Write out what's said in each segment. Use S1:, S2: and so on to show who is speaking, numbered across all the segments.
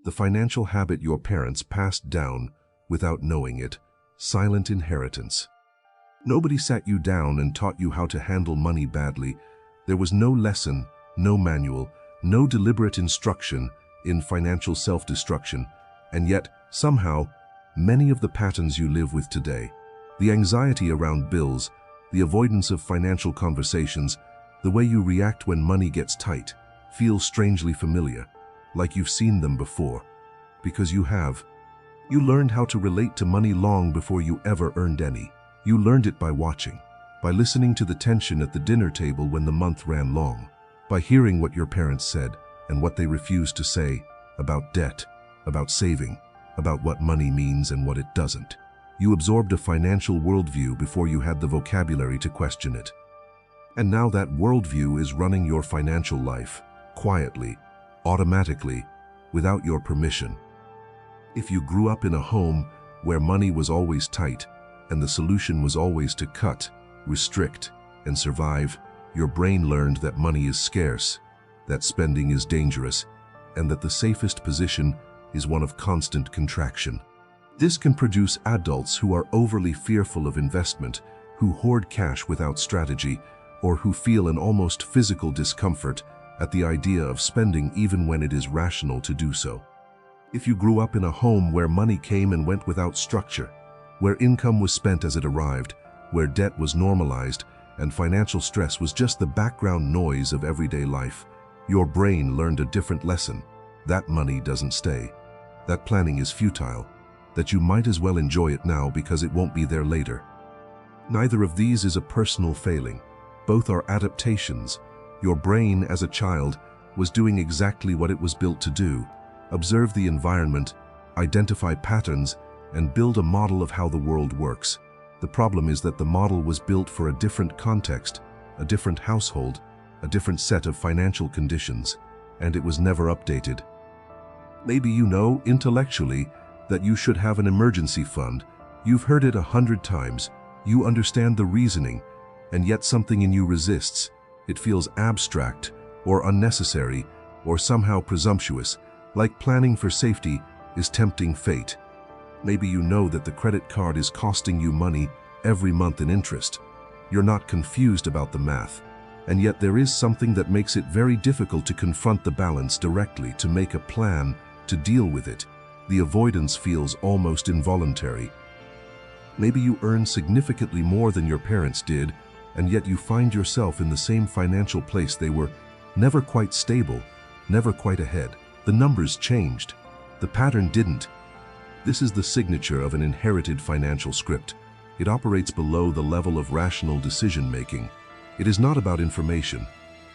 S1: The financial habit your parents passed down without knowing it, silent inheritance. Nobody sat you down and taught you how to handle money badly. There was no lesson, no manual, no deliberate instruction in financial self-destruction, and yet, somehow, many of the patterns you live with today, the anxiety around bills, the avoidance of financial conversations, the way you react when money gets tight, feel strangely familiar, like you've seen them before. Because you have. You learned how to relate to money long before you ever earned any. You learned it by watching, by listening to the tension at the dinner table when the month ran long, by hearing what your parents said and what they refused to say about debt, about saving, about what money means and what it doesn't. You absorbed a financial worldview before you had the vocabulary to question it. And now that worldview is running your financial life, quietly, automatically, without your permission. If you grew up in a home where money was always tight and the solution was always to cut, restrict, and survive, your brain learned that money is scarce, that spending is dangerous, and that the safest position is one of constant contraction. This can produce adults who are overly fearful of investment, who hoard cash without strategy, or who feel an almost physical discomfort at the idea of spending even when it is rational to do so. If you grew up in a home where money came and went without structure, where income was spent as it arrived, where debt was normalized, and financial stress was just the background noise of everyday life, your brain learned a different lesson. That money doesn't stay. That planning is futile. That you might as well enjoy it now because it won't be there later. Neither of these is a personal failing. Both are adaptations. Your brain, as a child, was doing exactly what it was built to do: observe the environment, identify patterns, and build a model of how the world works. The problem is that the model was built for a different context, a different household, a different set of financial conditions, and it was never updated. Maybe you know, intellectually, that you should have an emergency fund. You've heard it 100 times. You understand the reasoning, and yet something in you resists. It feels abstract, or unnecessary, or somehow presumptuous, like planning for safety is tempting fate. Maybe you know that the credit card is costing you money every month in interest. You're not confused about the math, and yet there is something that makes it very difficult to confront the balance directly, to make a plan, to deal with it. The avoidance feels almost involuntary. Maybe you earn significantly more than your parents did, and yet you find yourself in the same financial place they were, never quite stable, never quite ahead. The numbers changed. The pattern didn't. This is the signature of an inherited financial script. It operates below the level of rational decision-making. It is not about information.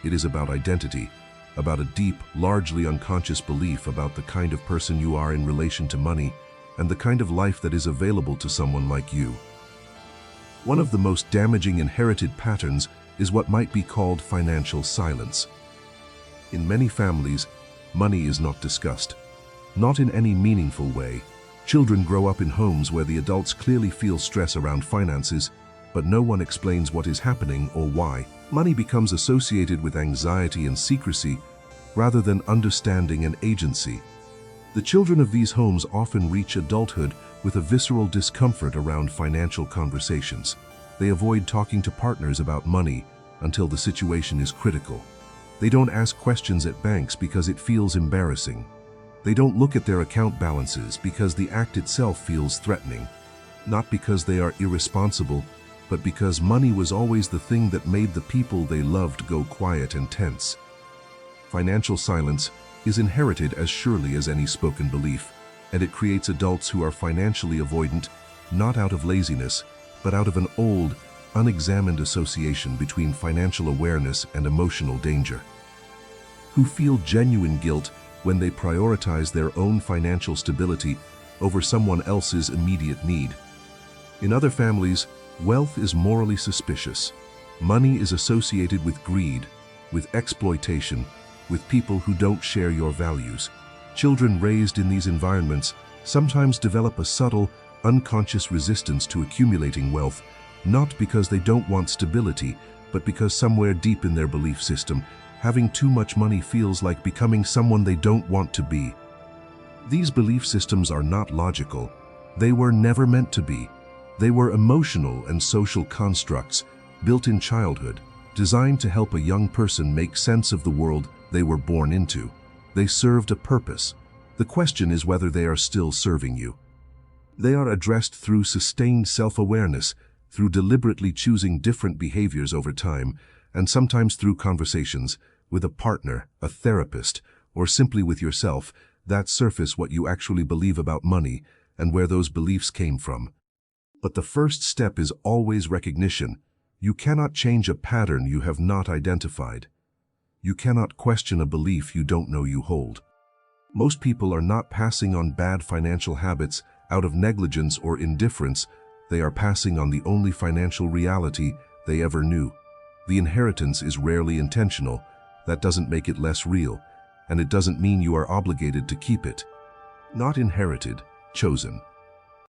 S1: It is about identity, about a deep, largely unconscious belief about the kind of person you are in relation to money and the kind of life that is available to someone like you. One of the most damaging inherited patterns is what might be called financial silence. In many families, money is not discussed, not in any meaningful way. Children grow up in homes where the adults clearly feel stress around finances, but no one explains what is happening or why. Money becomes associated with anxiety and secrecy rather than understanding and agency. The children of these homes often reach adulthood with a visceral discomfort around financial conversations. They avoid talking to partners about money until the situation is critical. They don't ask questions at banks because it feels embarrassing. They don't look at their account balances because the act itself feels threatening. Not because they are irresponsible, but because money was always the thing that made the people they loved go quiet and tense. Financial silence is inherited as surely as any spoken belief, and it creates adults who are financially avoidant, not out of laziness, but out of an old, unexamined association between financial awareness and emotional danger. Who feel genuine guilt when they prioritize their own financial stability over someone else's immediate need. In other families, wealth is morally suspicious. Money is associated with greed, with exploitation, with people who don't share your values. Children raised in these environments sometimes develop a subtle, unconscious resistance to accumulating wealth, not because they don't want stability, but because somewhere deep in their belief system, having too much money feels like becoming someone they don't want to be. These belief systems are not logical. They were never meant to be. They were emotional and social constructs built in childhood, designed to help a young person make sense of the world they were born into. They served a purpose. The question is whether they are still serving you. They are addressed through sustained self-awareness, through deliberately choosing different behaviors over time, and sometimes through conversations with a partner, a therapist, or simply with yourself that surface what you actually believe about money and where those beliefs came from. But the first step is always recognition. You cannot change a pattern you have not identified. You cannot question a belief you don't know you hold. Most people are not passing on bad financial habits out of negligence or indifference. They are passing on the only financial reality they ever knew. The inheritance is rarely intentional. That doesn't make it less real, and it doesn't mean you are obligated to keep it. Not inherited, chosen.